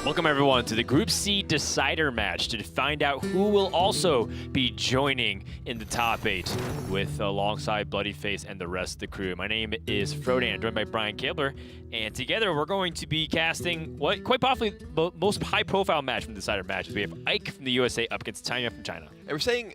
Welcome everyone to the Group C Decider match to find out who will also be joining in the top 8 with alongside Bloodyface and the rest of the crew. My name is Frodan, joined by Brian Kibler, and together we're going to be casting what quite possibly the most high-profile match from the Decider matches. We have Ike from the USA up against Caimiao from China. And we're saying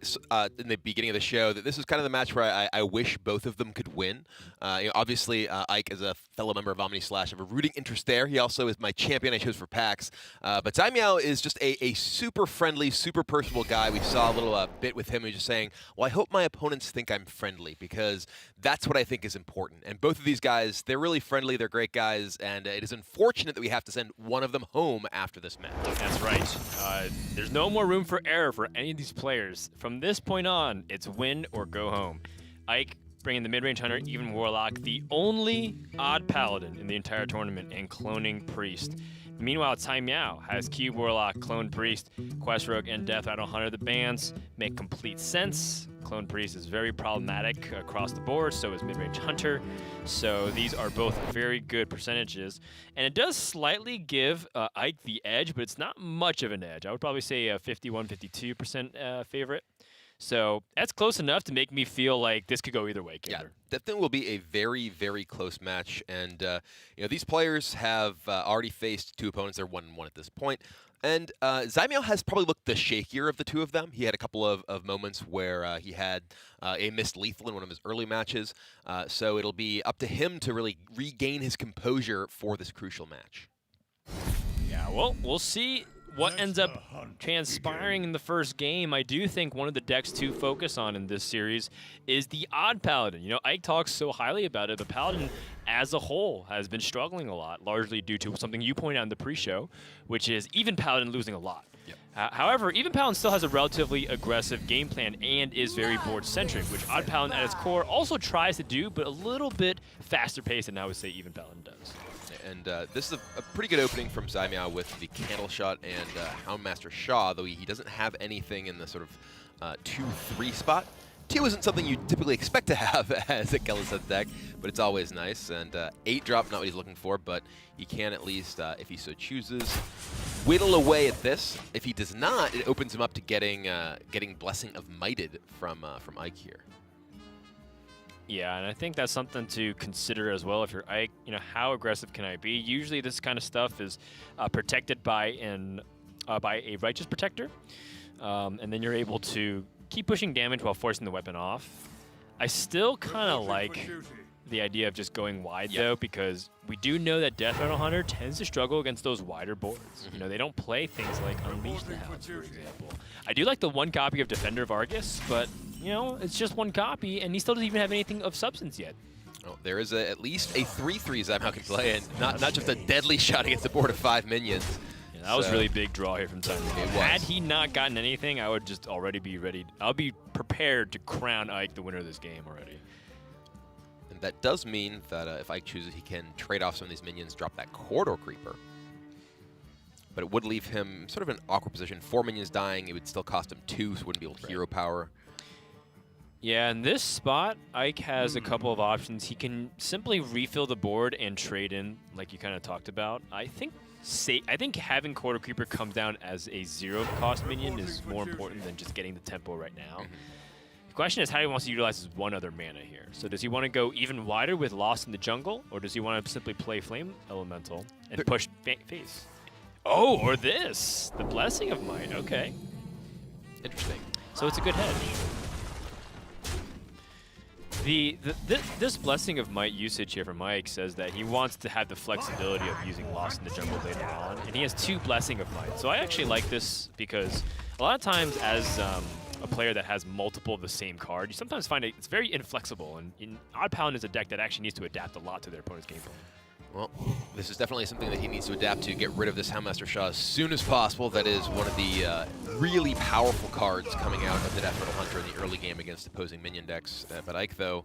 in the beginning of the show that this is kind of the match where I wish both of them could win. Obviously, Ike is a fellow member of Omni Slash. I have a rooting interest there. He also is my champion I chose for PAX. But Caimiao is just a super friendly, super personable guy. We saw a little bit with him. He was just saying, well, I hope my opponents think I'm friendly, because that's what I think is important. And both of these guys, they're really friendly. They're great guys. And it is unfortunate that we have to send one of them home after this match. That's right. There's no more room for error for any of these players. From this point on, it's win or go home. Ike bringing the mid-range hunter, even Warlock, the only odd Paladin in the entire tournament, and cloning Priest. Meanwhile, Caimiao has Cube Warlock, Clone Priest, Quest Rogue, and Deathrattle Hunter. The bans make complete sense. Clone Priest is very problematic across the board, so is Mid-Range Hunter. So these are both very good percentages. And it does slightly give Ike the edge, but it's not much of an edge. I would probably say a 51-52% favorite. So that's close enough to make me feel like this could go either way, Kibler. Yeah, definitely will be a very, very close match. And these players have already faced two opponents. They're 1-1 at this point. And Caimiao has probably looked the shakier of the two of them. He had a couple of moments where he had a missed lethal in one of his early matches. So it'll be up to him to really regain his composure for this crucial match. Yeah, well, we'll see what ends up transpiring in the first game. I do think one of the decks to focus on in this series is the odd Paladin. You know, Ike talks so highly about it, but Paladin as a whole has been struggling a lot, largely due to something you pointed out in the pre-show, which is even Paladin losing a lot. Yep. However, even Paladin still has a relatively aggressive game plan and is very board-centric, which odd Paladin at its core also tries to do, but a little bit faster pace than I would say even Paladin does. And this is a pretty good opening from Caimiao with the Candle Shot and Houndmaster Shaw, though he doesn't have anything in the sort of 2-3 spot. 2 isn't something you typically expect to have as a Kel'Thuzad deck, but it's always nice. And 8 drop, not what he's looking for, but he can at least, if he so chooses, whittle away at this. If he does not, it opens him up to getting Blessing of Mighted from Ike here. Yeah, and I think that's something to consider as well. If you're Ike, you know, how aggressive can I be? Usually this kind of stuff is protected by a Righteous Protector, and then you're able to keep pushing damage while forcing the weapon off. I still kind of like the idea of just going wide, though, because we do know that Deathrattle Hunter tends to struggle against those wider boards. You know, they don't play things like Unleash the Hounds, for example. I do like the one copy of Defender of Argus, but, you know, it's just one copy, and he still doesn't even have anything of substance yet. Oh, there is at least a 3/3 Caimiao can play, and not just a deadly shot against the board of 5 minions. Yeah, that was a really big draw here from Caimiao. Had he not gotten anything, I would just already be ready. I'll be prepared to crown Ike the winner of this game already. And that does mean that if Ike chooses, he can trade off some of these minions, drop that Corridor Creeper. But it would leave him sort of in an awkward position. 4 minions dying, it would still cost him 2, so wouldn't be able to hero power. Yeah, in this spot, Ike has a couple of options. He can simply refill the board and trade in, like you kind of talked about. I think having Corridor Creeper come down as a 0-cost minion is more important than just getting the tempo right now. The question is how he wants to utilize his one other mana here. So does he want to go even wider with Lost in the Jungle, or does he want to simply play Flame Elemental and push face? Oh, or this, the Blessing of Might. Okay. Interesting. So it's a good hedge. This Blessing of Might usage here from Mike says that he wants to have the flexibility of using Lost in the Jungle later on, and he has 2 Blessing of Might. So I actually like this because a lot of times as a player that has multiple of the same card, you sometimes find it's very inflexible, and Odd Paladin is a deck that actually needs to adapt a lot to their opponent's game plan. Well, this is definitely something that he needs to adapt to, get rid of this Houndmaster Shaw as soon as possible. That is one of the really powerful cards coming out of the Deathrattle Hunter in the early game against opposing minion decks. But Ike, though,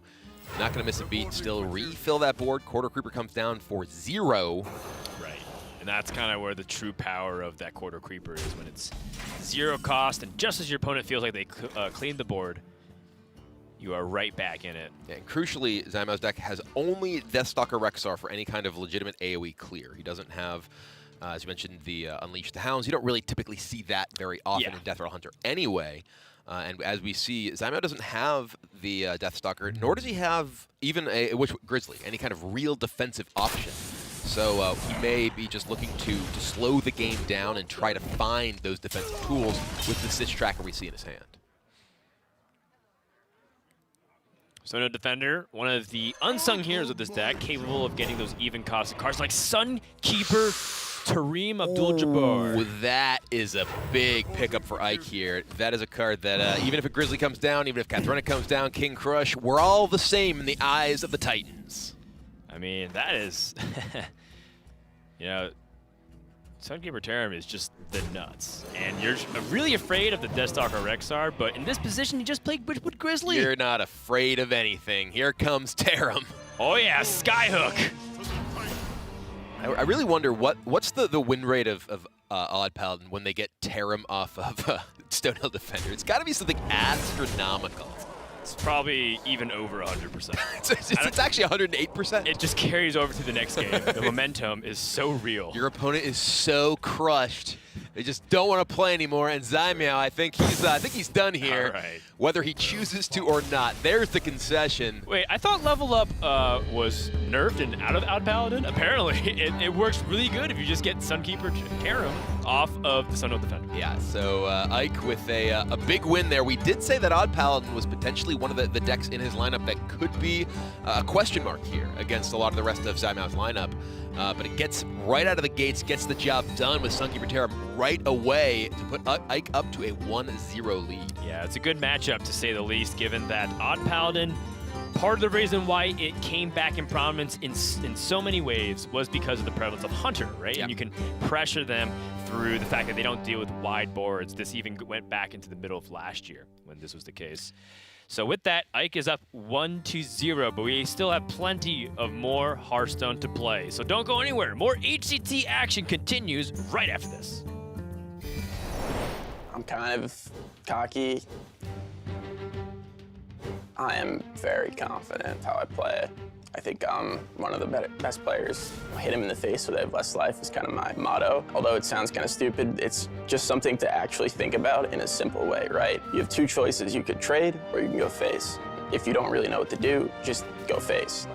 not going to miss a beat. Still refill that board. Corridor Creeper comes down for 0. Right. And that's kind of where the true power of that Corridor Creeper is, when it's 0 cost, and just as your opponent feels like they cleaned the board, you are right back in it. Yeah, and crucially, Caimiao's deck has only Deathstalker Rexar for any kind of legitimate AoE clear. He doesn't have As you mentioned, the Unleash the Hounds. You don't really typically see that very often in Deathrattle Hunter anyway. And as we see, Caimiao doesn't have the Deathstalker, nor does he have even a Grizzly, any kind of real defensive option. So he may be just looking to slow the game down and try to find those defensive tools with the Stitch Tracker we see in his hand. Sono Defender, one of the unsung heroes of this deck, capable of getting those even costed cards like Sunkeeper Tareem Abdul-Jabbar. Ooh, that is a big pickup for Ike here. That is a card that even if a Grizzly comes down, even if Kathrena comes down, King Crush, we're all the same in the eyes of the Titans. I mean, that is, you know, Sunkeeper Tareem is just the nuts. And you're really afraid of the Deathstalker Rexar, but in this position, you just play with Grizzly. You're not afraid of anything. Here comes Tareem. Oh yeah, Skyhook. I really wonder what's the win rate of Odd Paladin when they get Tareem off of Stonehill Defender. It's got to be something astronomical. It's probably even over 100%. It's actually 108%. It just carries over to the next game. The momentum is so real. Your opponent is so crushed. They just don't want to play anymore. And Caimiao, I think he's done here. All right. Whether he chooses to or not. There's the concession. Wait, I thought Level Up was nerfed and out of Odd Paladin. Apparently, it works really good if you just get Sunkeeper Tareem off of the Sunhill Defender. Yeah, so Ike with a big win there. We did say that Odd Paladin was potentially one of the decks in his lineup that could be a question mark here against a lot of the rest of Caimiao's lineup. But it gets right out of the gates, gets the job done with Sunkeeper Tareem right away to put Ike up to a 1-0 lead. Yeah, it's a good matchup to say the least, given that Odd Paladin, part of the reason why it came back in prominence in so many waves was because of the prevalence of Hunter, right? Yep. And you can pressure them through the fact that they don't deal with wide boards. This even went back into the middle of last year when this was the case. So with that, Ike is up 1-0, but we still have plenty of more Hearthstone to play. So don't go anywhere. More HCT action continues right after this. I'm kind of cocky. I am very confident how I play. I think I'm one of the best players. Hit him in the face so they have less life is kind of my motto. Although it sounds kind of stupid, it's just something to actually think about in a simple way, right? You have two choices. You could trade or you can go face. If you don't really know what to do, just go face.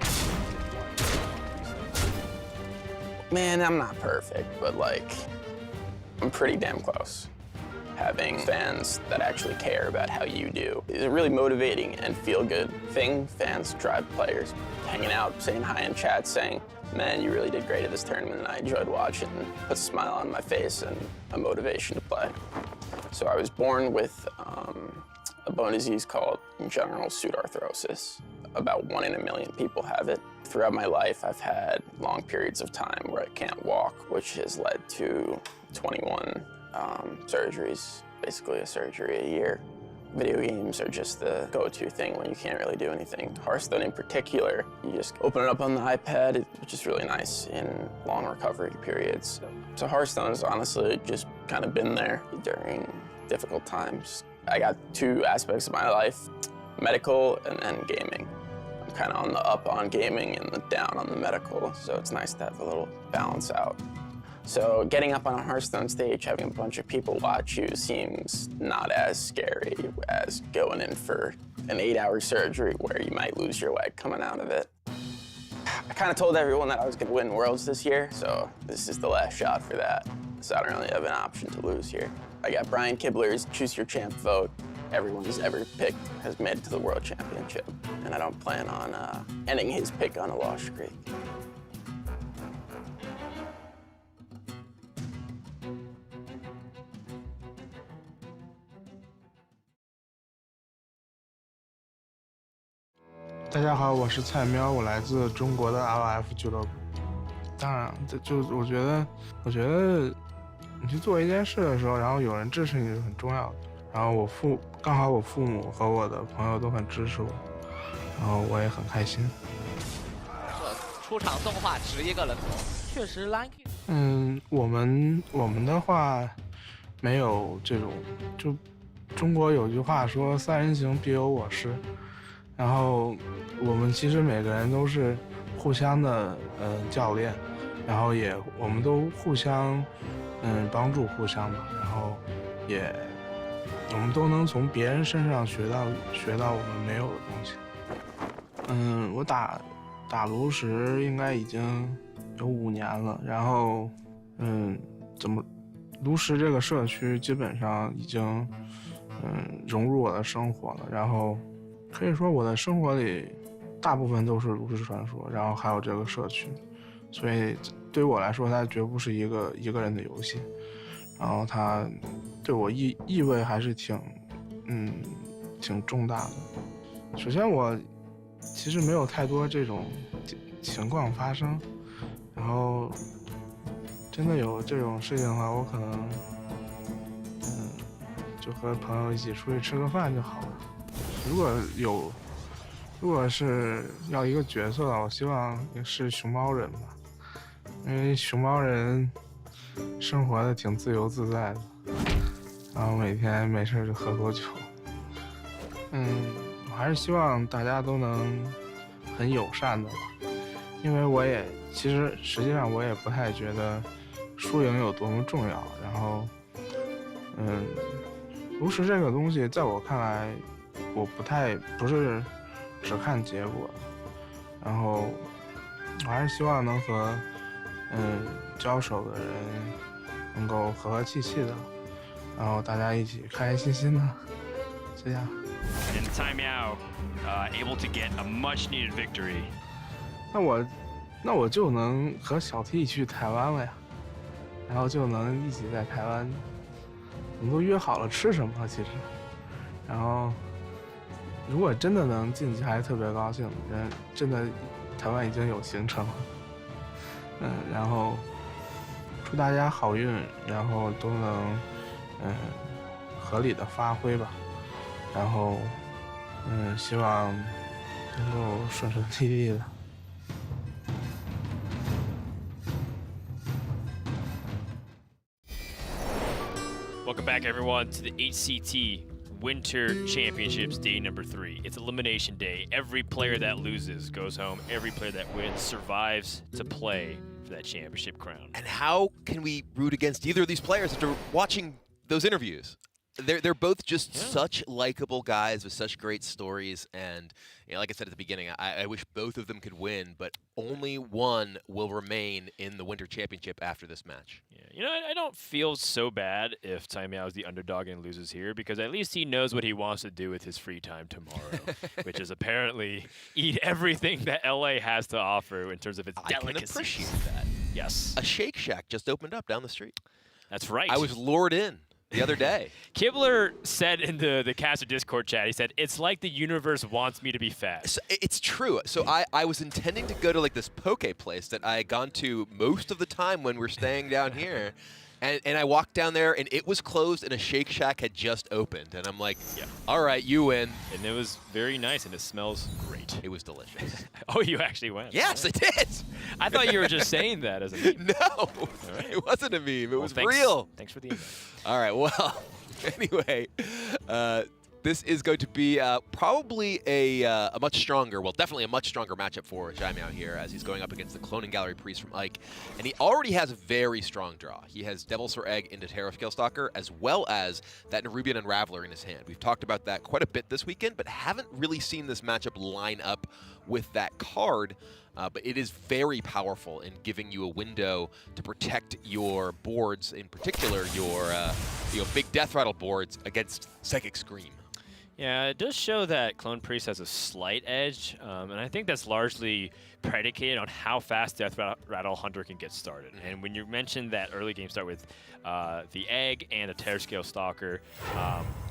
Man, I'm not perfect, but like, I'm pretty damn close. Having fans that actually care about how you do is a really motivating and feel-good thing. Fans drive players. Hanging out, saying hi in chat, saying, man, you really did great at this tournament and I enjoyed watching, puts a smile on my face and a motivation to play. So I was born with a bone disease called congenital pseudarthrosis. About 1 in a million people have it. Throughout my life, I've had long periods of time where I can't walk, which has led to 21 surgeries, basically a surgery a year. Video games are just the go-to thing when you can't really do anything. Hearthstone in particular, you just open it up on the iPad, which is really nice in long recovery periods. So Hearthstone's honestly just kind of been there during difficult times. I got 2 aspects of my life, medical and then gaming. I'm kind of on the up on gaming and the down on the medical, so it's nice to have a little balance out. So getting up on a Hearthstone stage, having a bunch of people watch you seems not as scary as going in for an 8-hour surgery where you might lose your leg coming out of it. I kind of told everyone that I was gonna win Worlds this year, so this is the last shot for that. So I don't really have an option to lose here. I got Brian Kibler's Choose Your Champ vote. Everyone who's ever picked has made it to the World Championship, and I don't plan on ending his pick on a loss streak. 大家好，我是菜喵，我来自中国的 LF 俱乐部。当然，我觉得你去做一件事的时候，然后有人支持你是很重要的。然后刚好我父母和我的朋友都很支持我，然后我也很开心。出场动画值1个人头，确实 lucky。我们的话没有这种，就中国有句话说3人行必有我师。 然后我们其实每个人都是互相的教练，然后我们都互相帮助互相嘛，然后我们都能从别人身上学到我们没有的东西。我打炉石应该已经有5年了，然后炉石这个社区基本上已经融入我的生活了，然后可以说我的生活里大部分都是炉石传说，然后还有这个社区，所以对于我来说，它绝不是一个人的游戏，然后它对我意味还是挺重大的。首先我其实没有太多这种情况发生，然后真的有这种事情的话，我可能就和朋友一起出去吃个饭就好了。如果是要一个角色，我希望也是熊猫人吧，因为熊猫人生活的挺自由自在的，然后每天没事就喝酒。我还是希望大家都能很友善的吧，因为实际上我也不太觉得输赢有多么重要。然后，炉石这个东西在我看来，我不是只看结果，然后我还是希望能和交手的人能够和和气气的，然后大家一起开开心心的，这样。And Caimiao able to get a much-needed victory. 那我就能和小 T 去台湾了呀，然后就能一起在台湾，我们都约好了吃什么了其实，然后如果真的能晋级，还是特别高兴。真的台湾已经有行程了，然后祝大家好运，然后都能合理的发挥吧，然后希望能够顺利利的。Welcome back, everyone, to the HCT Winter Championships Day number 3. It's Elimination Day. Every player that loses goes home. Every player that wins survives to play for that championship crown. And how can we root against either of these players after watching those interviews? They're both just such likable guys with such great stories, and like I said at the beginning, I wish both of them could win, but only one will remain in the Winter Championship after this match. Yeah, I don't feel so bad if Caimiao is the underdog and loses here, because at least he knows what he wants to do with his free time tomorrow, which is apparently eat everything that LA has to offer in terms of its delicacies. I can appreciate that. Yes. A Shake Shack just opened up down the street. That's right. I was lured in the other day. Kibler said in the caster Discord chat, he said, it's like the universe wants me to be fat. So it's true. So I was intending to go to like this poke place that I had gone to most of the time when we're staying down here. And I walked down there, and it was closed, and a Shake Shack had just opened. And I'm like, all right, you win. And it was very nice, and it smells great. It was delicious. Oh, you actually went? Yes, I did. I thought you were just saying that as a meme. No, it wasn't a meme. It was thanks, real. Thanks for the invite. All right, well, anyway, this is going to be probably a much stronger, well, definitely a much stronger matchup for Caimiao here, as he's going up against the Cloning Gallery Priest from Ike. And he already has a very strong draw. He has Devil's Sword Egg into Terror Scale Stalker, as well as that Nerubian Unraveler in his hand. We've talked about that quite a bit this weekend, but haven't really seen this matchup line up with that card. But it is very powerful in giving you a window to protect your boards, in particular your big Deathrattle boards against Psychic Scream. Yeah, it does show that Clone Priest has a slight edge, and I think that's largely predicated on how fast Deathrattle Hunter can get started. And when you mentioned that early game start with the Egg and a Terror Scale Stalker,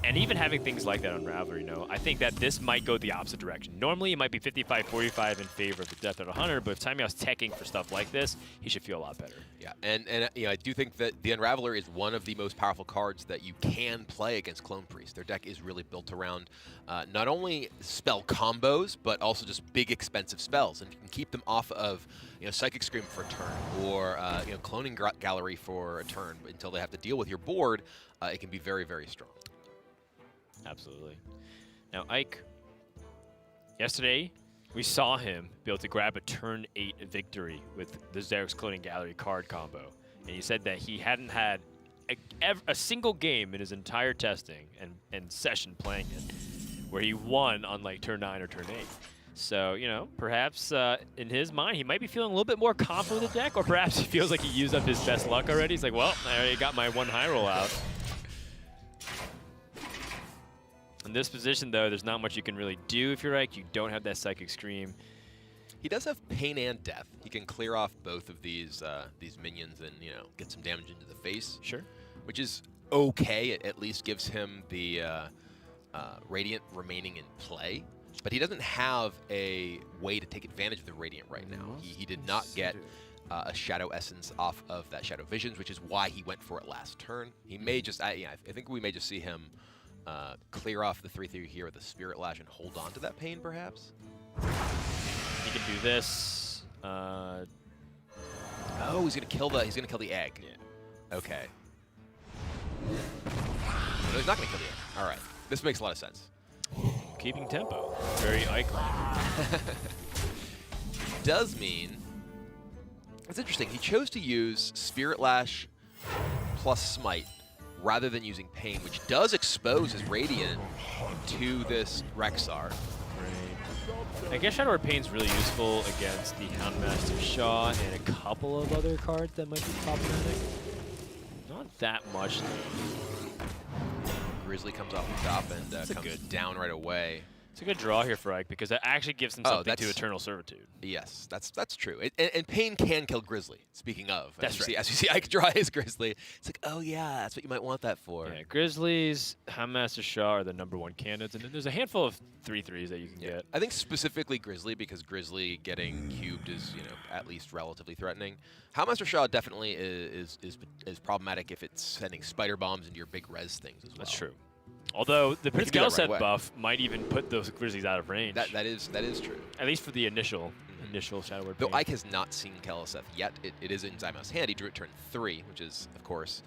and even having things like that Unraveler, I think that this might go the opposite direction. Normally, it might be 55-45 in favor of the Deathrattle Hunter, but if Caimiao's teching for stuff like this, he should feel a lot better. Yeah, and I do think that the Unraveler is one of the most powerful cards that you can play against Clone Priest. Their deck is really built around not only spell combos, but also just big expensive spells, and you can keep them off of Psychic Scream for a turn, or Cloning Gallery for a turn until they have to deal with your board. It can be very, very strong. Absolutely. Now, Ike, yesterday, We saw him be able to grab a turn 8 victory with the Xerx's Cloning Gallery card combo. And he said that he hadn't had a single game in his entire testing and session playing it where he won on like turn 9 or turn 8. So, you know, perhaps in his mind, he might be feeling a little bit more confident with the deck, or perhaps he feels like he used up his best luck already. He's like, well, I already got my one high roll out. In this position, though, there's not much you can really do if you're Ike. You don't have that Psychic Scream. He does have Pain and Death. He can clear off both of these minions and, you know, get some damage into the face. Sure. Which is okay. It at least gives him the Radiant remaining in play. But he doesn't have a way to take advantage of the Radiant right now. He did not get a Shadow Essence off of that Shadow Visions, which is why he went for it last turn. He may just, I think we may just see him clear off the 3/3 here with the Spirit Lash and hold on to that Pain, perhaps. He can do this. Oh, he's gonna kill the egg. Yeah. Okay. No, he's not gonna kill the egg. All right. This makes a lot of sense. Keeping tempo. Very Ike-like. Does mean it's interesting. He chose to use Spirit Lash plus Smite rather than using Pain, which does expose his Radiant to this Rexar. I guess Shadow Word Pain's really useful against the Houndmaster Shaw and a couple of other cards that might be problematic. Not that much, though. Grizzly comes off the top and comes down right away. It's a good draw here for Ike because that actually gives him something to Eternal Servitude. Yes, that's true. And Pain can kill Grizzly, speaking of. That's right. As you see Ike draw his Grizzly, it's like, oh yeah, that's what you might want that for. Yeah, Grizzlies, Houndmaster Shaw are the #1 candidates, and then there's a handful of 3/3s that you can get. I think specifically Grizzly, because Grizzly getting cubed is, you know, at least relatively threatening. Houndmaster Shaw definitely is problematic if it's sending spider bombs into your big res things as well. That's true. Although the Prince do that right Galset away. buff might even put those Grizzlies out of range. That is true. At least for the initial Shadow Word Though Pain. Ike has not seen Keleseth yet, it is in Zymo's hand. He drew it turn 3, which is, of course,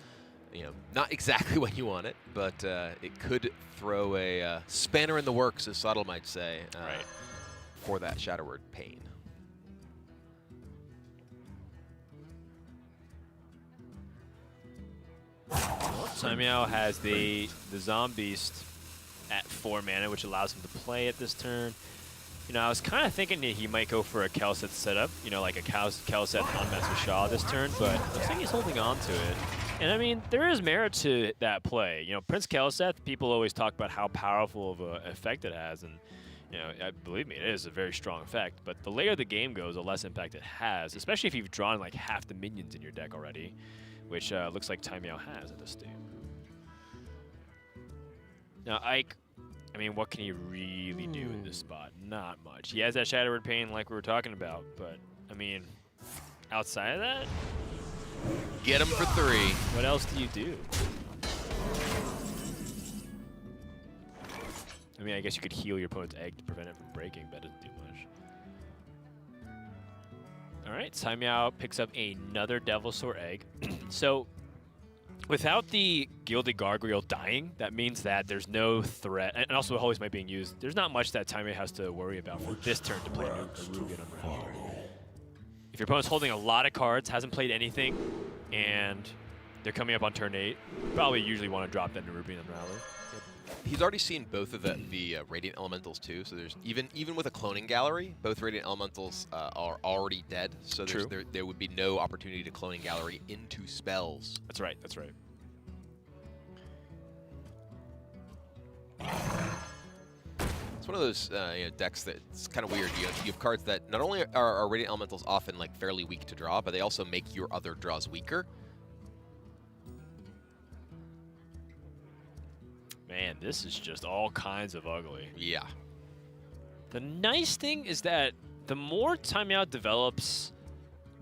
you know, not exactly what you want it, but it could throw a spanner in the works, as Subtle might say, for that Shadow Word Pain. Caimiao has the Zombeast at 4 mana, which allows him to play at this turn. You know, I was kind of thinking that he might go for a Kelset setup, you know, like a Kelset Houndmaster Shaw this turn, but looks like he's holding on to it. And I mean, there is merit to that play. You know, Prince Kelset, people always talk about how powerful of an effect it has, and you know, believe me, it is a very strong effect. But the later the game goes, the less impact it has, especially if you've drawn like half the minions in your deck already, which looks like Caimiao has at this stage. Now, Ike, I mean, what can he really do in this spot? Not much. He has that Shadow Word Pain like we were talking about, but, I mean, outside of that? Get him for 3. What else do you do? I mean, I guess you could heal your opponent's egg to prevent it from breaking, but that doesn't do much. All right, Caimiao picks up another Devilsaur egg. So, without the Gilded Gargoyle dying, that means that there's no threat, and also always might being used, there's not much that Caimiao has to worry about for this turn to play a Rugen on Raptor. If your opponent's holding a lot of cards, hasn't played anything, and they're coming up on turn 8, probably usually want to drop that Nerubian Unraveler. He's already seen both of the Radiant Elementals too, so there's even with a cloning gallery, both Radiant Elementals are already dead, so there would be no opportunity to cloning gallery into spells. That's right, that's right. It's one of those you know, decks that's kind of weird. You have cards that not only are Radiant Elementals often like fairly weak to draw, but they also make your other draws weaker. Man, this is just all kinds of ugly. Yeah. The nice thing is that the more Caimiao develops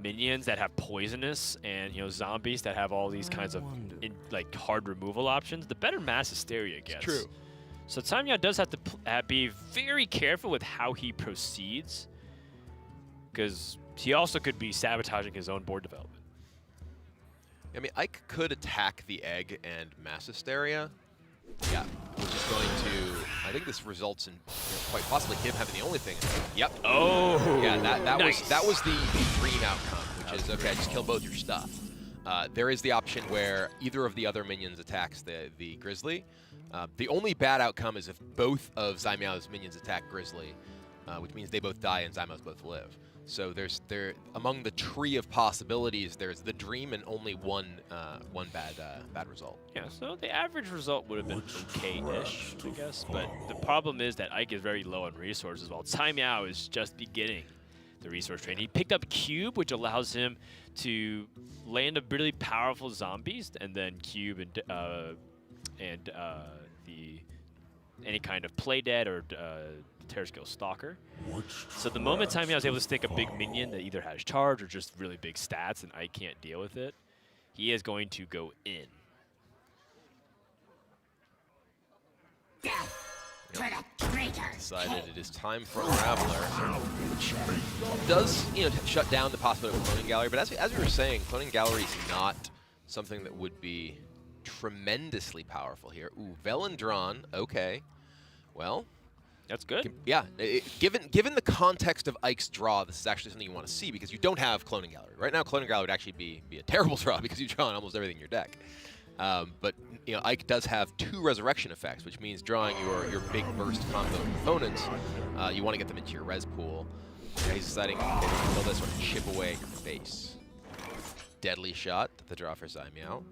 minions that have poisonous and, you know, zombies that have all these kinds of like hard removal options, the better Mass Hysteria gets. True. So Caimiao does have to be very careful with how he proceeds, because he also could be sabotaging his own board development. I mean, Ike could attack the egg and Mass Hysteria. Yeah, which is going to, I think this results in quite possibly him having the only thing. Yep. Oh. Yeah, that nice. was the dream outcome, which is okay. Just kill both your stuff. There is the option where either of the other minions attacks the Grizzly. The only bad outcome is if both of Caimiao's minions attack Grizzly, which means they both die and Caimiao's both live. So among the tree of possibilities, there's the dream and only one bad result. Yeah, so the average result would have been okay-ish, I guess. But the problem is that Ike is very low on resources, while Caimiao is just beginning the resource train. He picked up Cube, which allows him to land a really powerful zombies, and then Cube and any kind of play dead or Terror Skill Stalker. So the moment Caimiao is able to stick a big minion that either has charge or just really big stats and I can't deal with it, he is going to go in. Decided it is time for Unraveler, which does shut down the possibility of Cloning Gallery. But as we were saying, Cloning Gallery is not something that would be tremendously powerful here. Ooh, Velen drawn. Okay, well. That's good. Yeah, given the context of Ike's draw, this is actually something you want to see because you don't have Cloning Gallery. Right now, Cloning Gallery would actually be a terrible draw because you draw on almost everything in your deck. But Ike does have 2 resurrection effects, which means drawing your big burst combo opponents, you want to get them into your res pool. Yeah, he's deciding they want to kill this one and chip away at your face. Deadly shot, the draw for Caimiao.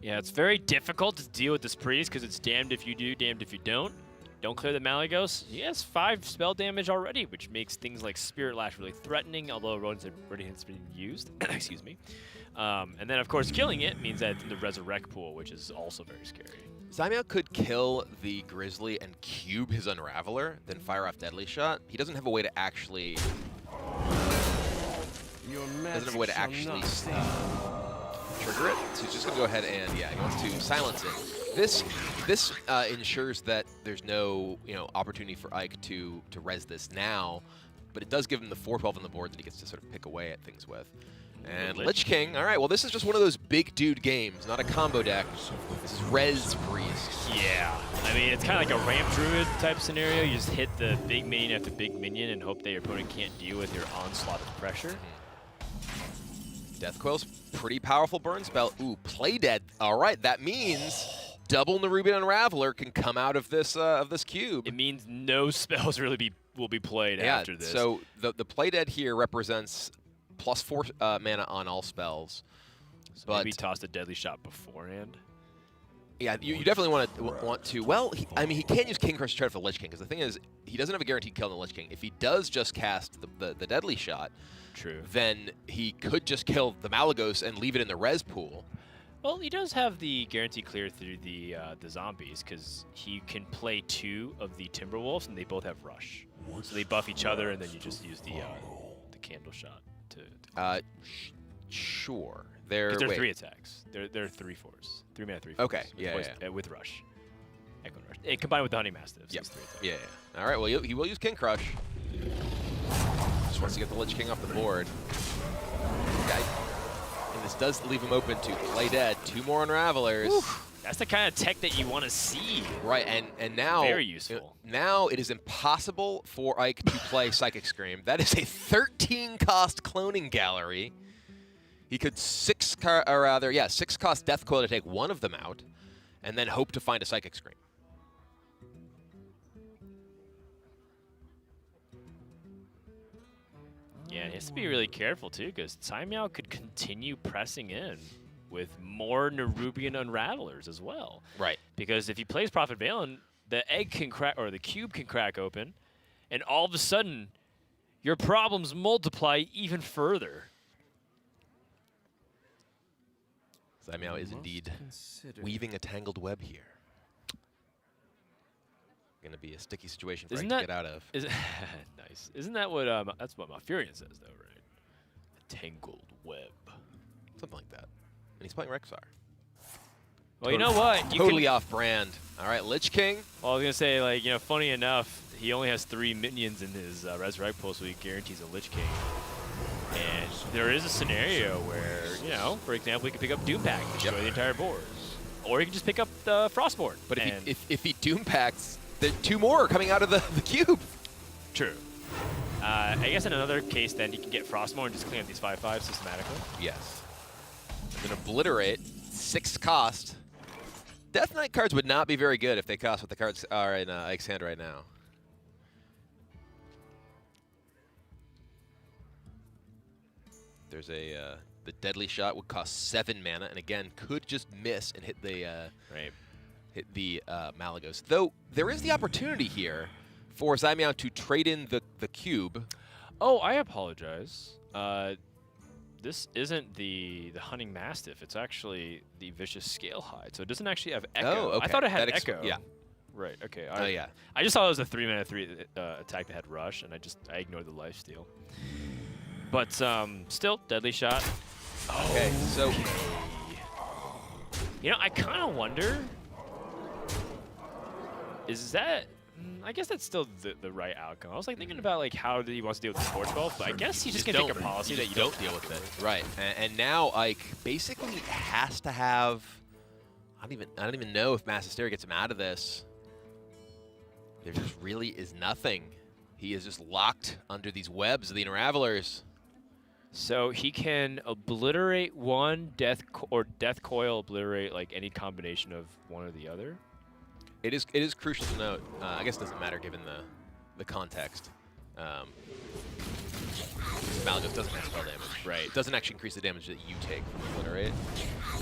Yeah, it's very difficult to deal with this priest because it's damned if you do, damned if you don't. Don't clear the Malagos. He has 5 spell damage already, which makes things like Spirit Lash really threatening, although Radiant's been used. Excuse me. And then, of course, killing it means that it's in the Resurrect pool, which is also very scary. Caimiao could kill the Grizzly and cube his Unraveler, then fire off Deadly Shot. He doesn't have a way to actually... trigger it, so he's just going to go ahead and, yeah, he wants to silence it. This ensures that there's no, opportunity for Ike to res this now, but it does give him the 4/12 on the board that he gets to sort of pick away at things with. And Lich King, all right, well, this is just one of those big dude games, not a combo deck. This is Res Priest. Yeah, I mean, it's kind of like a Ramp Druid type scenario. You just hit the big minion after big minion and hope that your opponent can't deal with your onslaught of pressure. Death Coil's pretty powerful burn spell. Ooh, Play Dead. All right, that means double Nerubian Unraveler can come out of this cube. It means no spells really will be played after this. So the Play Dead here represents +4 mana on all spells. So but maybe toss the Deadly Shot beforehand. Yeah, you definitely want to. Well, I mean, he can't use King Crush to try for Lich King because the thing is, he doesn't have a guaranteed kill on the Lich King. If he does just cast the Deadly Shot, true, then he could just kill the Malagos and leave it in the res pool. Well, he does have the guarantee clear through the zombies because he can play 2 of the Timberwolves and they both have Rush, so they buff each other and then you just use the Candle Shot to sure. They're 3 attacks. They're 3/4s. 3 mana 3/4s. Okay. Yeah. With Rush. Echo Rush. It combined with the Honey Mastiffs. Yep. 3 attacks. Yeah. All right. Well, he will use King Crush. Just wants to get the Lich King off the board. Okay. And this does leave him open to Play Dead. 2 more Unravelers. Oof. That's the kind of tech that you want to see. Right, and now very useful. Now it is impossible for Ike to play Psychic Scream. That is a 13-cost Cloning Gallery. He could 6-cost Death Coil to take one of them out, and then hope to find a Psychic Scream. Yeah, he has to be really careful too, because Caimiao could continue pressing in with more Nerubian Unravelers as well. Right. Because if he plays Prophet Valen, the egg can crack, or the cube can crack open, and all of a sudden, your problems multiply even further. Caimiao is indeed weaving a tangled web here. Going to be a sticky situation for Ike to get out of. Nice. Isn't that what, that's what Malfurion says, though, right? A tangled web. Something like that. And he's playing Rexar. Well, you know what? Totally off-brand. All right, Lich King. Well, I was going to say, like, funny enough, he only has 3 minions in his Resurrect pool, so he guarantees a Lich King. And there is a scenario where, for example, he could pick up Doom Pact and destroy the entire board. Or he can just pick up the Frostborn. But if he Doom Pacts two more are coming out of the cube. True. I guess in another case, then you can get Frostmourne and just clean up these 5/5 systematically. Yes. And then obliterate, 6 cost. Death Knight cards would not be very good if they cost what the cards are in Ike's hand right now. There's a the deadly shot would cost 7 mana, and again could just miss and hit the Malagos. Though there is the opportunity here for Caimiao to trade in the cube. Oh, I apologize. This isn't the Hunting Mastiff. It's actually the Vicious Scalehide. So it doesn't actually have Echo. Oh, okay. I thought it had That Echo. yeah. Right. Okay. Oh yeah. I just thought it was a 3-mana 3 attack that had Rush, and I ignored the lifesteal. But still, deadly shot. Okay. So you know, I kind of wonder. Is that? I guess that's still the right outcome. I was like thinking about like how he wants to deal with the Sports Wealth, but I guess he's just gonna take a policy that you don't deal with it. Right. And now Ike basically has to have. I don't even know if Mass Hysteria gets him out of this. There just really is nothing. He is just locked under these webs of the Unravelers. So he can obliterate one Death Coil obliterate like any combination of one or the other. It is crucial to note. I guess it doesn't matter given the context. Malagos doesn't have spell damage. Right. It doesn't actually increase the damage that you take from obliterate.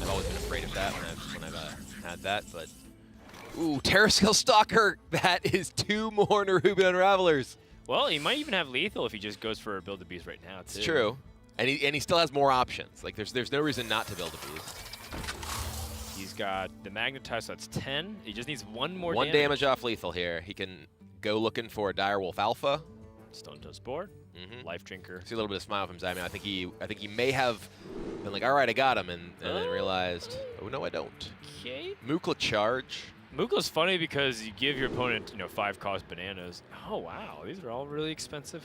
I've always been afraid of that when I've had that, but ooh, Terrascale Stalker. That is 2 more Nerubian Unravelers. Well, he might even have lethal if he just goes for a build a beast right now too. It's true, and he still has more options. Like there's no reason not to build a beast. He's got the Magnetize, so that's 10. He just needs one more One damage off lethal here. He can go looking for a Direwolf Alpha. Stone Toes board. Life Drinker. See a little bit of smile from Caimiao. I think he may have been like, all right, I got him, and then realized, oh no, I don't. Okay. Mukla Charge. Mukla's funny because you give your opponent, 5 cost bananas. Oh wow, these are all really expensive.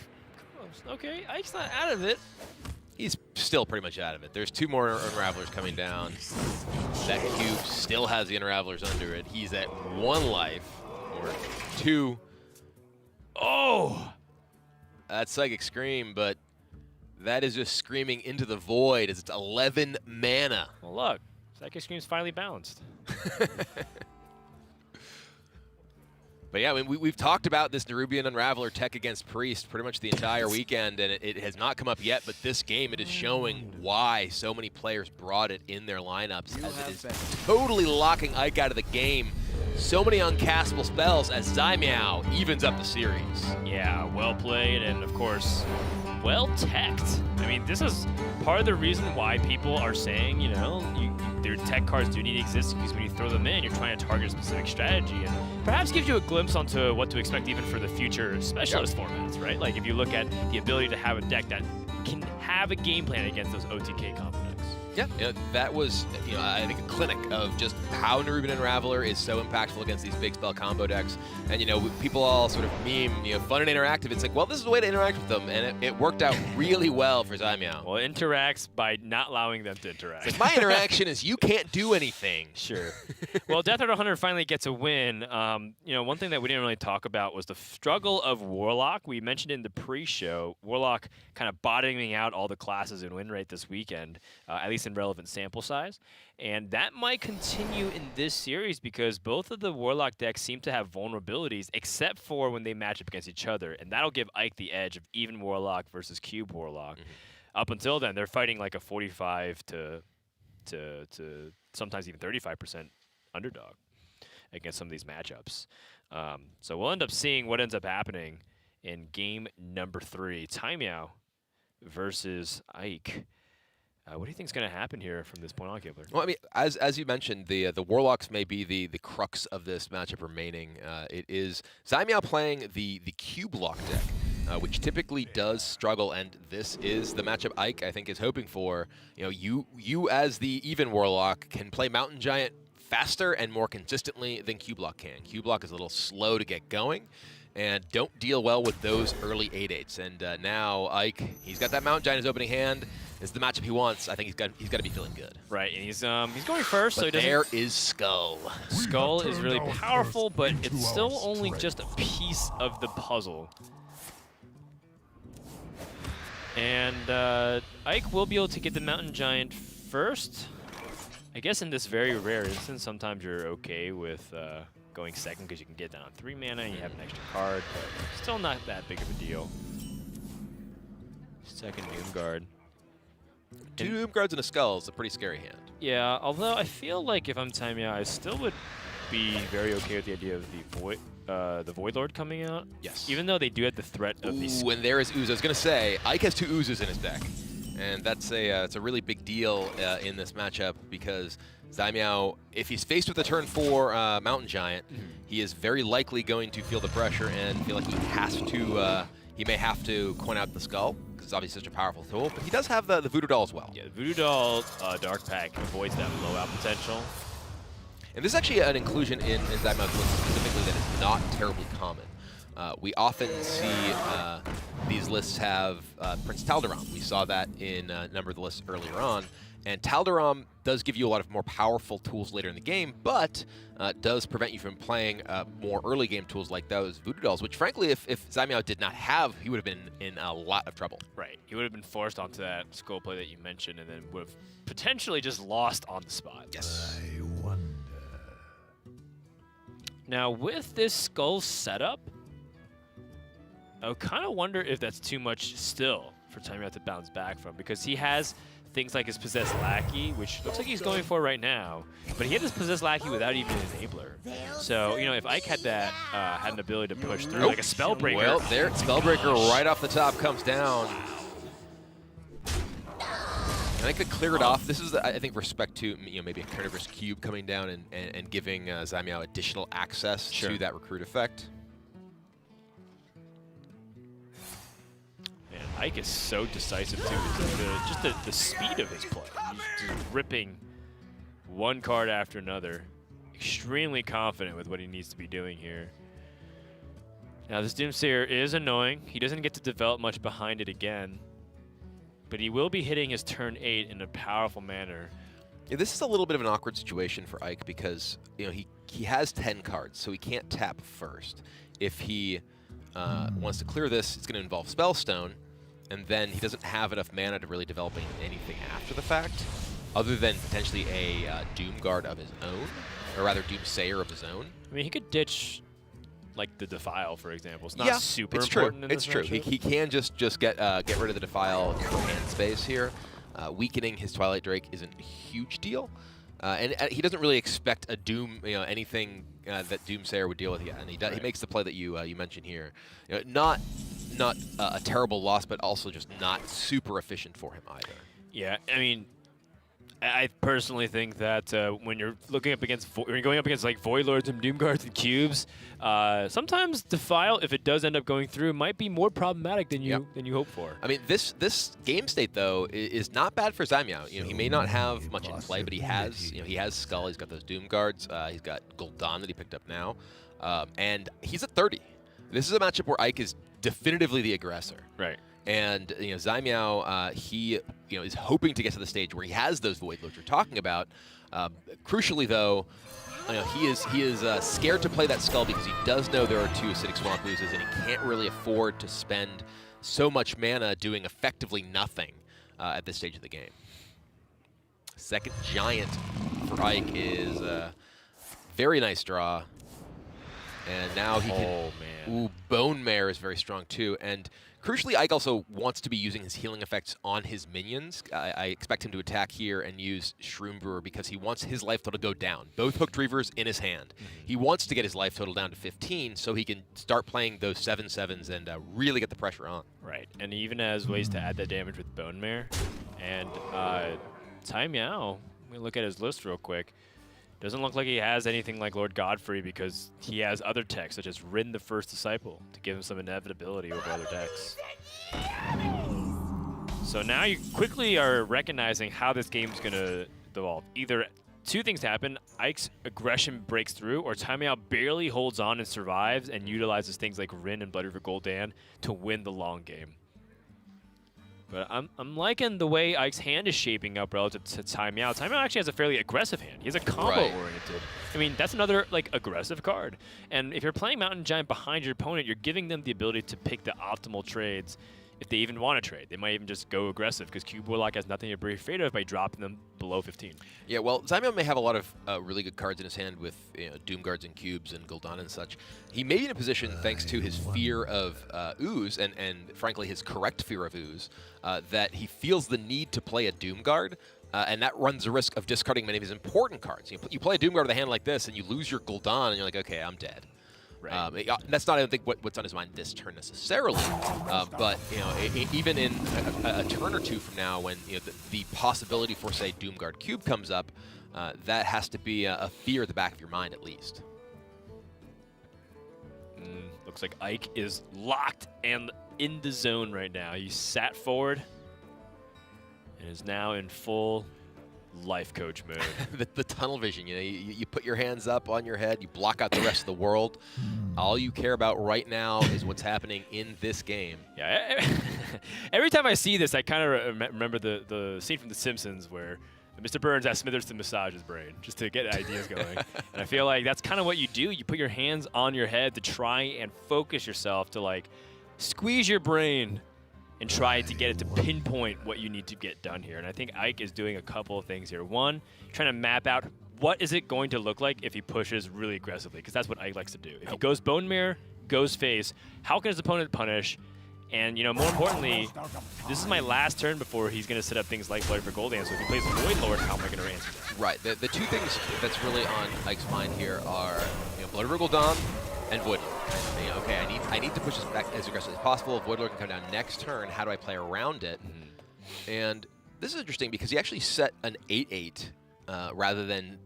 Okay, Ike's not out of it. He's still pretty much out of it. There's 2 more Unravelers coming down. That cube still has the Unravelers under it. He's at 1 life, or 2. Oh! That's Psychic Scream, but that is just screaming into the void as it's 11 mana. Well, look, Psychic Scream's finally balanced. But yeah, I mean, we've talked about this Nerubian Unraveler tech against Priest pretty much the entire weekend, and it has not come up yet, but this game, it is showing why so many players brought it in their lineups, as it is totally locking Ike out of the game. So many uncastable spells as Caimiao evens up the series. Yeah, well played, and of course, well teched. I mean, this is part of the reason why people are saying, their tech cards do need to exist, because when you throw them in, you're trying to target a specific strategy, and perhaps gives you a glimpse onto what to expect even for the future specialist formats, right? Like if you look at the ability to have a deck that can have a game plan against those OTK combo decks. Yeah, that was, I think a clinic of just how Nerubian Unraveler is so impactful against these big spell combo decks. And, people all sort of meme, fun and interactive. It's like, well, this is a way to interact with them, and it worked out really well for Caimiao. Well, it interacts by not allowing them to interact. It's like, my interaction is you can't do anything. Sure. Well, Deathrattle Hunter finally gets a win. One thing that we didn't really talk about was the struggle of Warlock. We mentioned in the pre-show, Warlock kind of bottoming out all the classes in win rate this weekend, at least in relevant sample size. And that might continue in this series because both of the Warlock decks seem to have vulnerabilities except for when they match up against each other. And that'll give Ike the edge of even Warlock versus Cube Warlock. Up until then, they're fighting like a 45 to sometimes even 35% underdog against some of these matchups. So we'll end up seeing what ends up happening in game number 3. Caimiao versus Ike. What do you think is going to happen here from this point on, Kibler? Well, I mean, as you mentioned, the Warlocks may be the crux of this matchup remaining. It is Caimiao playing the Cube Lock deck, which typically does struggle, and this is the matchup Ike, I think, is hoping for. You as the even Warlock can play Mountain Giant faster and more consistently than Cube Lock can. Cube Lock is a little slow to get going. and don't deal well with those early 8/8s. And now Ike, he's got that Mountain Giant in his opening hand. It's the matchup he wants. I think he's got to be feeling good. Right, and he's going first, so he doesn't. There is Skull. Skull is really powerful, but it's still only just a piece of the puzzle. And Ike will be able to get the Mountain Giant first. I guess in this very rare instance, sometimes you're okay with going second because you can get down on 3 mana and you have an extra card, but still not that big of a deal. Second Doomguard. 2 Doomguards and a Skull is a pretty scary hand. Yeah, although I feel like if I'm Caimiao, I still would be very okay with the idea of the Void Lord coming out. Yes. Even though they do have the threat of these. And there is Ooze. I was going to say, Ike has 2 Oozes in his deck. And that's it's a really big deal in this matchup because Caimiao, if he's faced with a turn 4 Mountain Giant, he is very likely going to feel the pressure and feel like he has to, he may have to coin out the Skull because it's obviously such a powerful tool, but he does have the Voodoo Doll as well. Yeah, the Voodoo Doll Dark Pack avoids that blowout potential. And this is actually an inclusion in Caimiao's list specifically that is not terribly common. We often see these lists have Prince Taldaram. We saw that in a number of the lists earlier on. And Taldaram does give you a lot of more powerful tools later in the game, but does prevent you from playing more early game tools like those Voodoo Dolls, which frankly, if Caimiao did not have, he would have been in a lot of trouble. Right. He would have been forced onto that Skull play that you mentioned and then would have potentially just lost on the spot. Yes. I wonder. Now, with this Skull setup, I kind of wonder if that's too much still for Caimiao to bounce back from, because he has things like his Possessed Lackey, which looks like he's going for right now, but he had this Possessed Lackey without even an Enabler. So, you know, if Ike had that, had an ability to push through, like a Spellbreaker. Well, there, Spellbreaker right off the top comes down. And I could clear it off. This is, I think, respect to maybe a Carnivorous Cube coming down and giving Caimiao additional access to that recruit effect. Man, Ike is so decisive too. Just the speed of his play. He's just ripping one card after another. Extremely confident with what he needs to be doing here. Now this Doomsayer is annoying. He doesn't get to develop much behind it again. But he will be hitting his turn 8 in a powerful manner. Yeah, this is a little bit of an awkward situation for Ike because he has 10 cards, so he can't tap first. If he wants to clear this, it's going to involve Spellstone, and then he doesn't have enough mana to really develop anything after the fact, other than potentially a Doomguard of his own, or rather Doomsayer of his own. I mean, he could ditch like the Defile, for example. It's not super it's important true. in this It's true. matchup. He can just get rid of the Defile for hand space here. Weakening his Twilight Drake isn't a huge deal, and he doesn't really expect a Doom, anything that Doomsayer would deal with yet. And he makes the play that you mentioned here. Not a terrible loss, but also just not super efficient for him either. Yeah, I mean, I personally think that when you're looking up against, when you're going up against like Void Lords and Doomguards and Cubes, sometimes Defile, if it does end up going through, might be more problematic than you hope for. I mean, this game state though is not bad for Caimiao. He may not have much in play, but he has Skull. He's got those Doomguards. He's got Gul'dan that he picked up now, and he's at 30. This is a matchup where Ike is definitively the aggressor. Right. And Caimiao, he is hoping to get to the stage where he has those Void Lords you're talking about. Crucially, though, he is scared to play that Skull because he does know there are 2 Acidic Swamp Oozes, and he can't really afford to spend so much mana doing effectively nothing at this stage of the game. Second Giant for Ike is a very nice draw. And now he can... Oh, man. Ooh, Bone Mare is very strong, too. And crucially, Ike also wants to be using his healing effects on his minions. I expect him to attack here and use Shroom Brewer because he wants his life total to go down. Both Hooked Reavers in his hand. He wants to get his life total down to 15 so he can start playing those 7/7s and really get the pressure on. Right, and he even has ways to add that damage with Bone Mare. And Caimiao, let me look at his list real quick. Doesn't look like he has anything like Lord Godfrey because he has other techs such as Rin the First Disciple to give him some inevitability over other decks. So now you quickly are recognizing how this game's going to evolve. Either two things happen. Ike's aggression breaks through, or Caimiao barely holds on and survives and utilizes things like Rin and Blood River Gul'dan to win the long game. But I'm liking the way Ike's hand is shaping up relative to Caimiao. Caimiao actually has a fairly aggressive hand. He has a combo-oriented. I mean, that's another like aggressive card. And if you're playing Mountain Giant behind your opponent, you're giving them the ability to pick the optimal trades if they even want to trade. They might even just go aggressive because Cube Warlock has nothing to be afraid of by dropping them below 15. Yeah, well, Caimiao may have a lot of really good cards in his hand with Doom Guards and Cubes and Gul'dan and such. He may be in a position, thanks to his fear of Ooze and frankly his correct fear of Ooze, that he feels the need to play a Doom Guard, and that runs the risk of discarding many of his important cards. You play a Doom Guard with a hand like this, and you lose your Gul'dan, and you're like, okay, I'm dead. Right. That's not, I don't think, what's on his mind this turn necessarily, but even in a turn or two from now, when the possibility for, say, Doom Guard Cube comes up, that has to be a fear at the back of your mind at least. Looks like Ike is locked and in the zone right now. He sat forward and is now in full life coach mode. the tunnel vision, you put your hands up on your head, you block out the rest of the world. All you care about right now is what's happening in this game. Yeah, every time I see this, I kind of remember the scene from The Simpsons where Mr. Burns asked Smithers to massage his brain just to get ideas going. And I feel like that's kind of what you do. You put your hands on your head to try and focus yourself to like squeeze your brain and try to get it to pinpoint what you need to get done here. And I think Ike is doing a couple of things here. One, trying to map out what is it going to look like if he pushes really aggressively, because that's what Ike likes to do. If he goes Bone Mirror, goes face, how can his opponent punish? And more importantly, this is my last turn before he's going to set up things like Blood River Gul'dan. So if he plays Void Lord, how am I going to answer that? Right. The two things that's really on Ike's mind here are Blood River Gul'dan and Void Lord. Okay, I need to push this back as aggressively as possible. Void Lord can come down next turn. How do I play around it? And this is interesting because he actually set an 8/8 rather than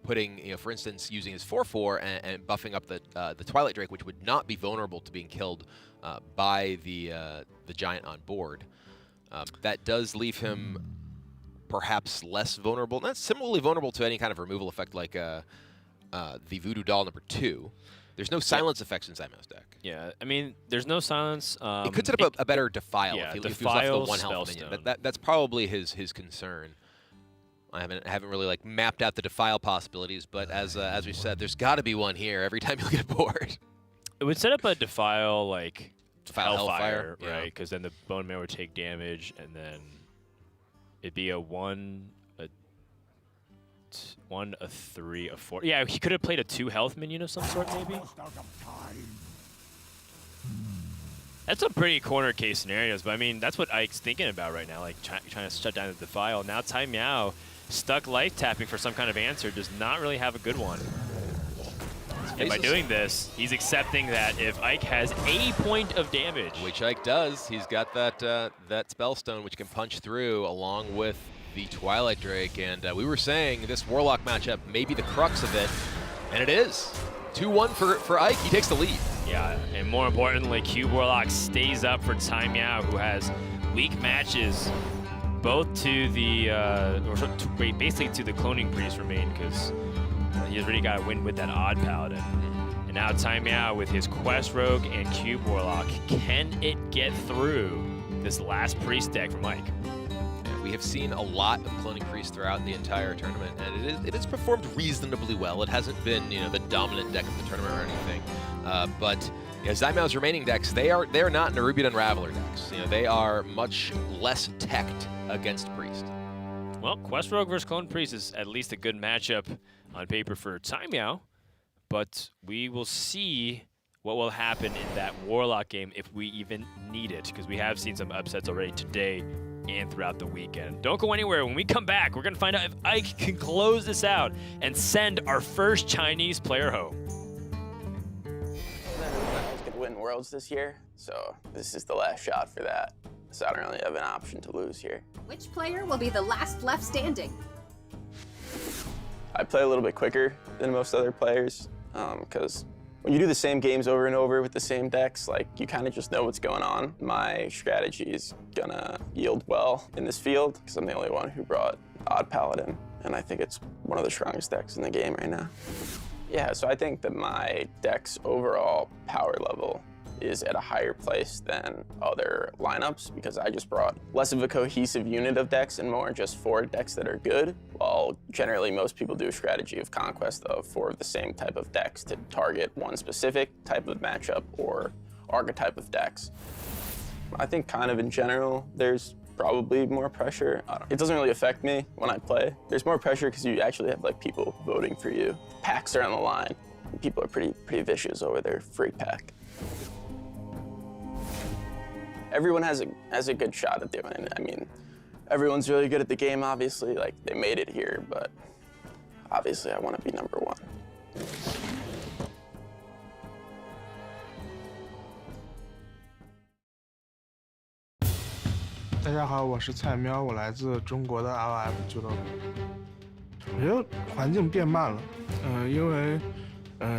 putting for instance using his 4/4 and buffing up the Twilight Drake, which would not be vulnerable to being killed by the giant on board. That does leave him perhaps less vulnerable, not similarly vulnerable to any kind of removal effect like the Voodoo Doll #2. There's no silence effects in Caimiao's deck. Yeah, I mean, there's no silence. It could set up a better Defile yeah, if he was left Defile, with one health minion. Spellstone. That's probably his concern. I haven't really like mapped out the Defile possibilities, but as we said, there's got to be one here every time you get bored. It would set up a Defile like Defile Hellfire, yeah. right? Because then the Bone Mirror would take damage, and then it'd be a 1, a 3, a 4. Yeah, he could have played a 2 health minion of some sort, maybe. That's a pretty corner case scenarios, but I mean, that's what Ike's thinking about right now, like trying to shut down the Defile. Now Caimiao, stuck life tapping for some kind of answer, does not really have a good one. And by doing this, he's accepting that if Ike has a point of damage, which Ike does, he's got that Spellstone which can punch through along with the Twilight Drake, and we were saying this Warlock matchup may be the crux of it, and it is. 2-1 for Ike, he takes the lead. Yeah, and more importantly, Cube Warlock stays up for Caimiao, who has weak matches, both to the, basically to the Cloning Priest remain, because he's already got to win with that Odd Paladin. And now Caimiao with his Quest Rogue and Cube Warlock, can it get through this last Priest deck from Ike? We have seen a lot of Cloning Priest throughout the entire tournament, and it has performed reasonably well. It hasn't been the dominant deck of the tournament or anything, but Caimiao's remaining decks, they are not Nerubian Unraveler decks. They are much less teched against Priest. Well, Quest Rogue versus Clone Priest is at least a good matchup on paper for Caimiao, but we will see what will happen in that Warlock game if we even need it, because we have seen some upsets already today and throughout the weekend. Don't go anywhere. When we come back, we're going to find out if Ike can close this out and send our first Chinese player home. I was going to win Worlds this year, so this is the last shot for that. So I don't really have an option to lose here. Which player will be the last left standing? I play a little bit quicker than most other players, because when you do the same games over and over with the same decks, like, you kind of just know what's going on. My strategy is gonna yield well in this field because I'm the only one who brought Odd Paladin, and I think it's one of the strongest decks in the game right now. Yeah, so I think that my deck's overall power level is at a higher place than other lineups because I just brought less of a cohesive unit of decks and more just 4 decks that are good, while generally most people do a strategy of conquest of 4 of the same type of decks to target one specific type of matchup or archetype of decks. I think kind of in general, there's probably more pressure. It doesn't really affect me when I play. There's more pressure because you actually have like people voting for you. Packs are on the line. People are pretty vicious over their free pack. Everyone has a good shot at doing it. I mean, everyone's really good at the game, obviously. Like, they made it here, but obviously I want to be number 1. 大家好，我是菜喵，我来自中国的 LF 俱乐部。我觉得环境变慢了，因为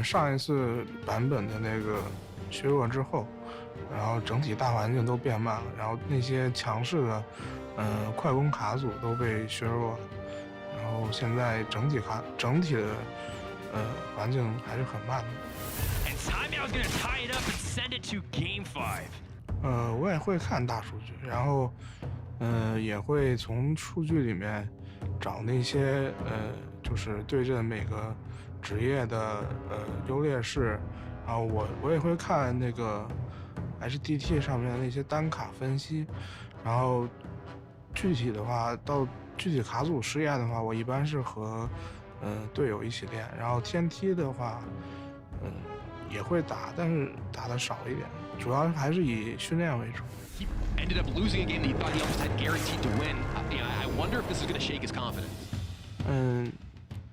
上一次版本的那个削弱之后，然后整体大环境都变慢了，然后那些强势的快攻卡组都被削弱了，然后现在整体的环境还是很慢的。And Caimiao's gonna tie it up and send it to Game 5. 我也会看大数据，然后也会从数据里面找那些就是对阵每个职业的优劣势，然后我也会看那个 HCT 上面的那些单卡分析，然后具体的话到具体卡组试验的话，我一般是和队友一起练，然后天梯的话也会打，但是打的少一点，主要还是以训练为主。He ended up losing a game that he thought he almost had guaranteed to win. I wonder if this is going to shake his confidence.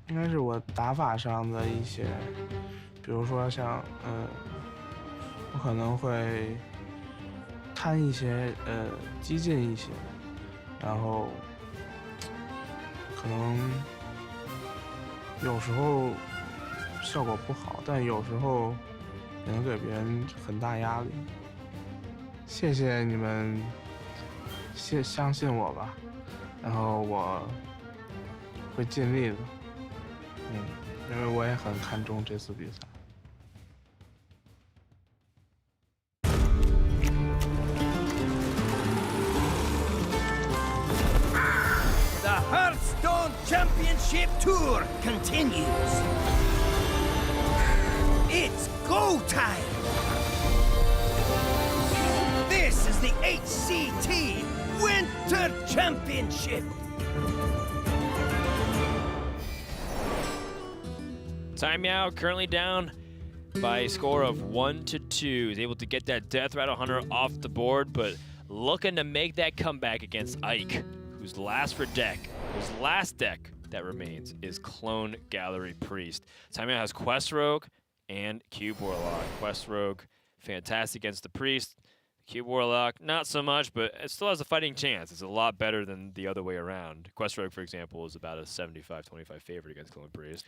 应该是我打法上的一些，比如说像我可能会贪一些激进一些，然后可能有时候效果不好，但有时候也能给别人很大压力。谢谢你们，相信我吧，然后我会尽力的，因为我也很看重这次比赛。The Hearthstone Championship Tour continues. It's go time! This is the HCT Winter Championship! Caimiao currently down by a score of 1-2. He's able to get that Deathrattle Hunter off the board, but looking to make that comeback against Ike, whose last deck that remains is Clone Gallery Priest. Caimiao has Quest Rogue and Cube Warlock. Quest Rogue, fantastic against the Priest. Cube Warlock, not so much, but it still has a fighting chance. It's a lot better than the other way around. Quest Rogue, for example, is about a 75-25 favorite against Clone Priest.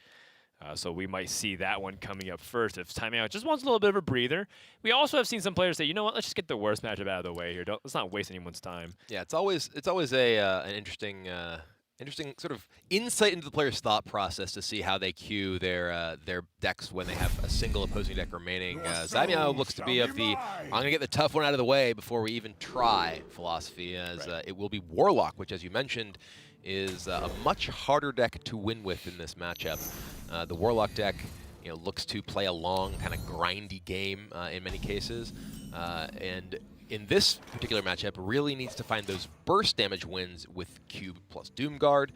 So we might see that one coming up first if Caimiao just wants a little bit of a breather. We also have seen some players say, you know what, let's just get the worst matchup out of the way here. Let's not waste anyone's time. Yeah, it's always an interesting sort of insight into the player's thought process to see how they queue their decks when they have a single opposing deck remaining. Caimiao looks to be of the I'm gonna get the tough one out of the way before we even try philosophy, as it will be Warlock, which, as you mentioned, is a much harder deck to win with in this matchup. The Warlock deck, looks to play a long, kind of grindy game in many cases, and in this particular matchup, really needs to find those burst damage wins with Cube plus Doomguard.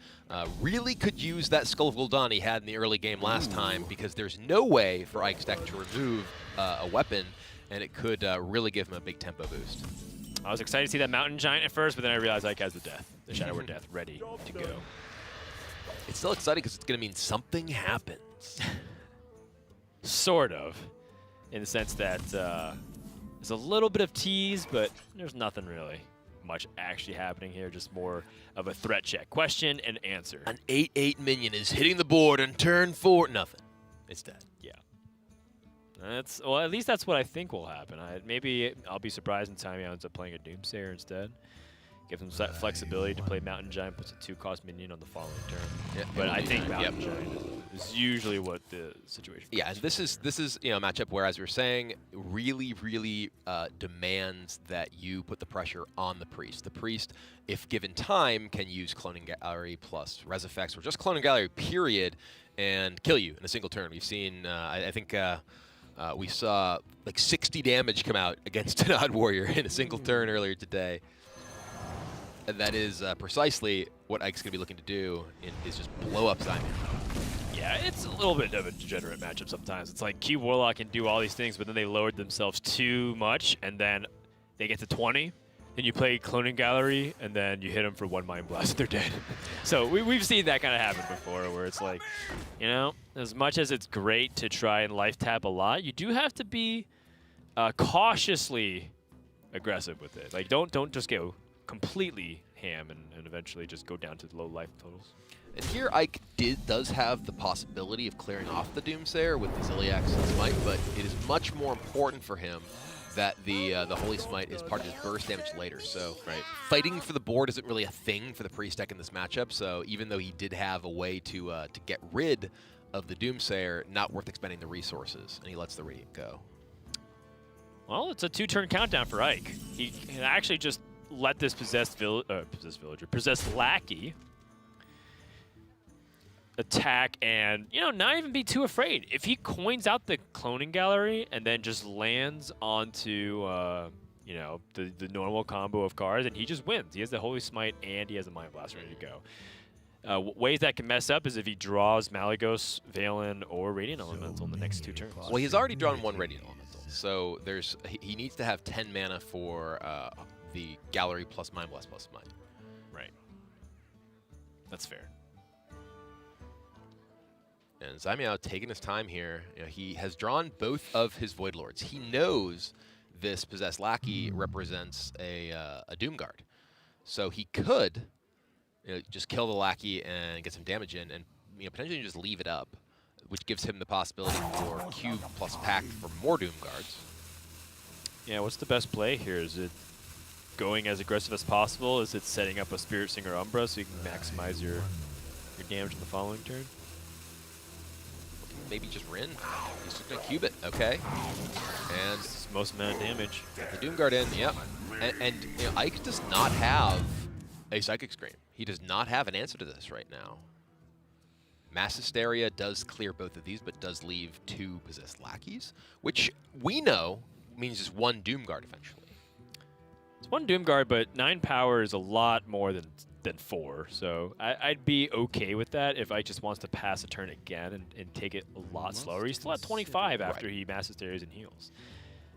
Really could use that Skull of Gul'dan he had in the early game last time, because there's no way for Ike's deck to remove a weapon, and it could really give him a big tempo boost. I was excited to see that Mountain Giant at first, but then I realized Ike has the Shadow Word Death ready to go. It's still exciting because it's going to mean something happens. Sort of, in the sense that there's a little bit of tease, but there's nothing really much actually happening here, just more of a threat check. Question and answer. An 8/8 minion is hitting the board on turn 4. Nothing. It's dead. Yeah. Well, at least that's what I think will happen. Maybe I'll be surprised when Caimiao ends up playing a Doomsayer instead. Give him that flexibility to play Mountain Giant, puts a 2-cost minion on the following turn. Yeah, But I think yep. Mountain Giant is usually what the situation Yeah, and this is a matchup where, as we were saying, really demands that you put the pressure on the Priest. The Priest, if given time, can use Cloning Gallery plus Res Effects, or just Cloning Gallery, period, and kill you in a single turn. We've seen, I think we saw like 60 damage come out against an Odd Warrior in a single turn earlier today. And that is precisely what Ike's going to be looking to do, is just blow up Caimiao. Yeah, it's a little bit of a degenerate matchup sometimes. It's like Q Warlock can do all these things, but then they lowered themselves too much, and then they get to 20. Then you play Cloning Gallery, and then you hit them for 1 Mind Blast, they're dead. So we've seen that kind of happen before, where it's like, you know, as much as it's great to try and life tap a lot, you do have to be cautiously aggressive with it. Like, don't just go completely ham and eventually just go down to low life totals. And here Ike does have the possibility of clearing off the Doomsayer with the Ziliax and Smite, but it is much more important for him that the Holy Smite is part of his burst damage later. So fighting for the board isn't really a thing for the Priest deck in this matchup, so even though he did have a way to get rid of the Doomsayer, not worth expending the resources, and he lets the Radiant go. Well, it's a 2-turn countdown for Ike. He can actually just let this possessed lackey attack and, you know, not even be too afraid. If he coins out the Cloning Gallery and then just lands onto, you know, the normal combo of cards, and he just wins. He has the Holy Smite and he has a Mind Blast ready to go. Ways that can mess up is if he draws Malygos, Valen, or Radiant Elemental in the next 2 turns. Well, he's already drawn 1 Radiant Elemental, so he needs to have 10 mana for the Gallery plus Mind Blast plus Smite. Right. That's fair. And Caimiao taking his time here. You know, he has drawn both of his Void Lords. He knows this Possessed Lackey represents a Doomguard. So he could, you know, just kill the Lackey and get some damage in, and, you know, potentially just leave it up, which gives him the possibility for Cube plus Pact for more Doomguards. Yeah, what's the best play here? Is it going as aggressive as possible? Is it setting up a Spirit Singer Umbra so you can maximize your damage in the following turn? Maybe just Rin. He's just going to cube it. Okay. And it's most amount of damage. Get the Doomguard in. Yep. And you know, Ike does not have a Psychic Scream. He does not have an answer to this right now. Mass Hysteria does clear both of these, but does leave 2 Possessed Lackeys, which we know means just 1 Doomguard eventually. It's 1 Doomguard, but 9 power is a lot more than 4, so I'd be okay with that if Ike just wants to pass a turn again and take it a lot slower. He's still at 25 after he Mass Hysterias and heals.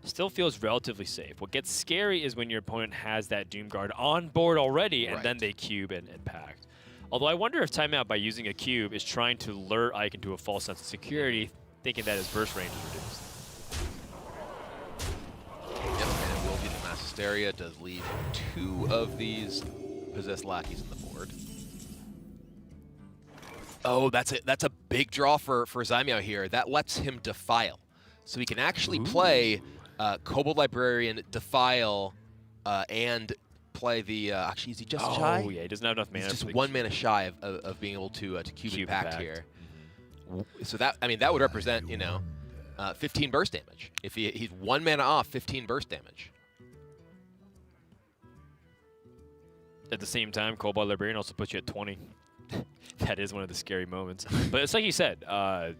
Still feels relatively safe. What gets scary is when your opponent has that Doomguard on board already, and then they cube and Pact. Although I wonder if Caimiao, by using a cube, is trying to lure Ike into a false sense of security, thinking that his burst range is reduced. Yep, and it will be the Mass Hysteria. Does leave 2 of these Possessed Lackeys on the board. Oh, that's a big draw for Caimiao here. That lets him Defile. So he can actually play Kobold Librarian, Defile, and play the... actually, is he just shy? Oh, yeah, he doesn't have enough mana. He's just 1 mana shy of being able to cube Pact here. So that, I mean, that would represent, you know, 15 burst damage. If he's 1 mana off, 15 burst damage. At the same time, Kobold Librarian also puts you at 20. That is one of the scary moments. But it's like you said,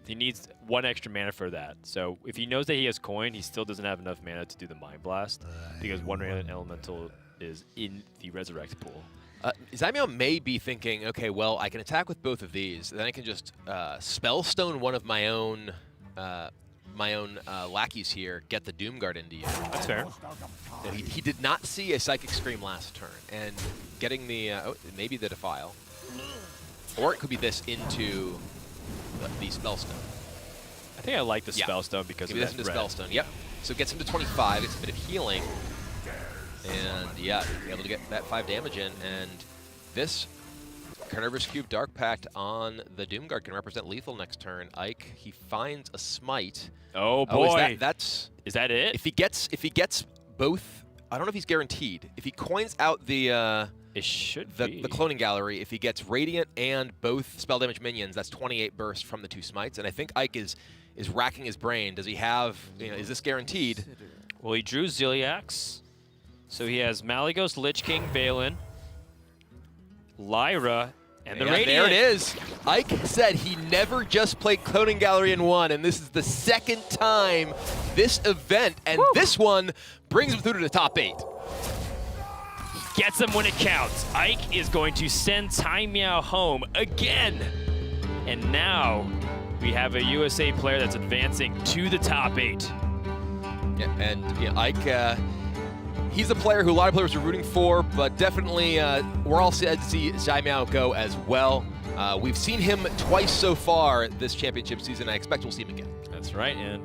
he needs 1 extra mana for that. So if he knows that he has coin, he still doesn't have enough mana to do the Mind Blast, because 1 Radiant Elemental is in the Resurrect pool. Caimiao may be thinking, okay, well, I can attack with both of these, then I can just Spellstone one of my own lackeys here, get the Doomguard into you. That's fair. You know, he did not see a Psychic Scream last turn, and getting the, maybe the Defile, or it could be this into the Spellstone. I think I like the Spellstone because maybe of this that into red. Spellstone, yep. So it gets him to 25, it's a bit of healing, and yeah, able to get that 5 damage in, and this Carnivorous Cube Dark Pact on the Doomguard can represent lethal next turn. Ike, he finds a Smite. Oh boy, is that it? If he gets both, I don't know if he's guaranteed. If he coins out the It should the be. cloning gallery. If he gets Radiant and both spell damage minions, that's 28 burst from the 2 smites. And I think Ike is racking his brain. Does he have, is this guaranteed? Well, he drew Ziliax. So he has Malygos, Lich King, Valen, Lyra, and the Radiant. There it is. Ike said he never just played Cloning Gallery and won, and this is the 2nd time this event, and this one brings him through to the top 8. Gets him when it counts. Ike is going to send Caimiao home again. And now we have a USA player that's advancing to the top 8. Yeah, and Ike, he's a player who a lot of players are rooting for, but definitely we're all sad to see Caimiao go as well. We've seen him twice so far this championship season. I expect we'll see him again. That's right, and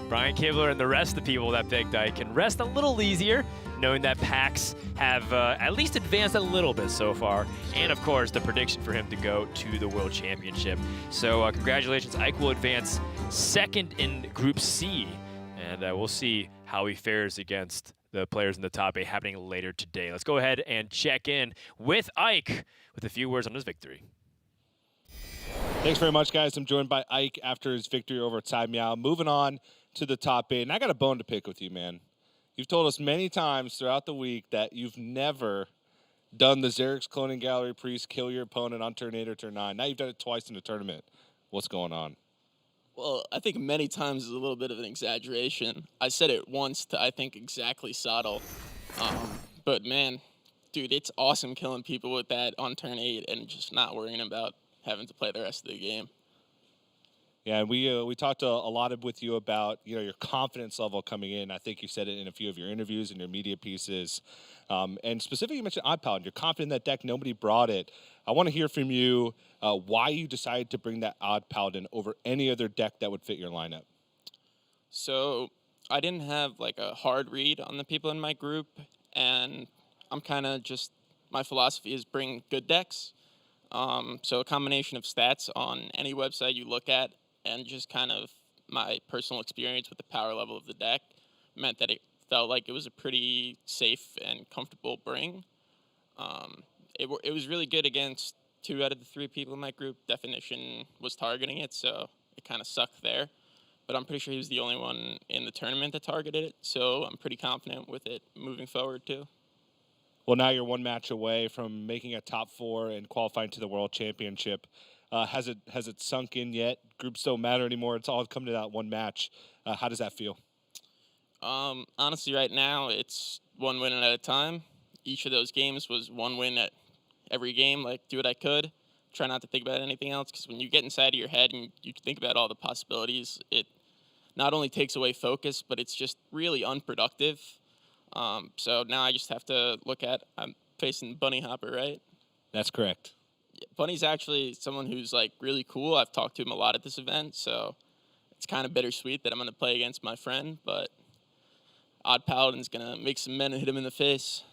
Brian Kibler and the rest of the people that picked Ike can rest a little easier, knowing that PAX have at least advanced a little bit so far, and of course the prediction for him to go to the World Championship. So congratulations, Ike will advance 2nd in Group C, and we'll see how he fares against the players in the top 8 happening later today. Let's go ahead and check in with Ike with a few words on his victory. Thanks very much, guys. I'm joined by Ike after his victory over Caimiao. Moving on to the top 8, and I got a bone to pick with you, man. You've told us many times throughout the week that you've never done the Xerix Cloning Gallery Priest, kill your opponent on turn 8 or turn 9. Now you've done it twice in the tournament. What's going on? Well, I think many times is a little bit of an exaggeration. I said it once to, I think, exactly Sottle. But, man, dude, it's awesome killing people with that on turn 8 and just not worrying about having to play the rest of the game. Yeah, and we talked a lot with you about your confidence level coming in. I think you said it in a few of your interviews and your media pieces. And specifically, you mentioned Odd Paladin. You're confident in that deck. Nobody brought it. I want to hear from you why you decided to bring that Odd Paladin over any other deck that would fit your lineup. So I didn't have like a hard read on the people in my group, and I'm kind of just, my philosophy is bring good decks. So a combination of stats on any website you look at and just kind of my personal experience with the power level of the deck meant that it felt like it was a pretty safe and comfortable bring. It was really good against 2 out of the 3 people in my group. Definition was targeting it, so it kind of sucked there. But I'm pretty sure he was the only one in the tournament that targeted it, so I'm pretty confident with it moving forward too. Well, now you're 1 match away from making a top 4 and qualifying to the World Championship. Has it sunk in yet? Groups don't matter anymore. It's all come to that 1 match. How does that feel? Honestly, right now, it's 1 win at a time. Each of those games was 1 win at every game, like do what I could. Try not to think about anything else, because when you get inside of your head and you think about all the possibilities, it not only takes away focus, but it's just really unproductive. So now I just have to look at, I'm facing Bunny Hopper, right? That's correct. Yeah, Bunny's actually someone who's like really cool. I've talked to him a lot at this event, so it's kind of bittersweet that I'm going to play against my friend, but Odd Paladin's going to make some men and hit him in the face.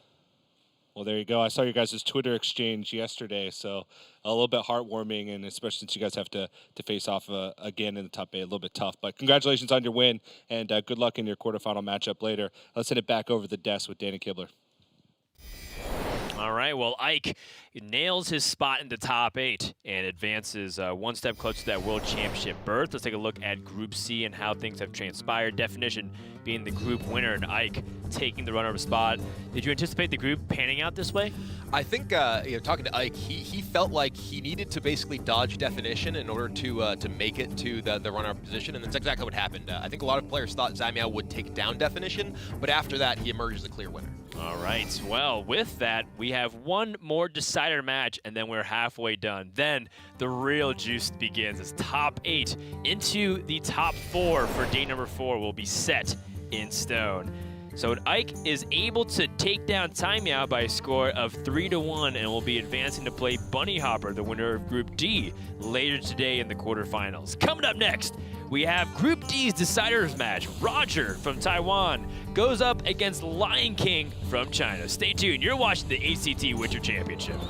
Well, there you go. I saw your guys' Twitter exchange yesterday, so a little bit heartwarming, and especially since you guys have to face off again in the top 8, a little bit tough. But congratulations on your win, and good luck in your quarterfinal matchup later. Let's send it back over the desk with Danny Kibler. All right, well, Ike nails his spot in the top 8 and advances 1 step closer to that World Championship berth. Let's take a look at Group C and how things have transpired. Definition being the group winner and Ike taking the runner-up spot. Did you anticipate the group panning out this way? I think, talking to Ike, he felt like he needed to basically dodge Definition in order to make it to the runner-up position, and that's exactly what happened. I think a lot of players thought Caimiao would take down Definition, but after that, he emerged as a clear winner. All right, well, with that, we have 1 more decider match, and then we're halfway done. Then the real juice begins as top 8 into the top 4 for day number 4 will be set in stone. So Ike is able to take down Caimiao by a score of 3-1 and will be advancing to play Bunny Hopper, the winner of Group D, later today in the quarterfinals. Coming up next, we have Group D's deciders match. Roger from Taiwan goes up against Lion King from China. Stay tuned. You're watching the HCT Winter Championship.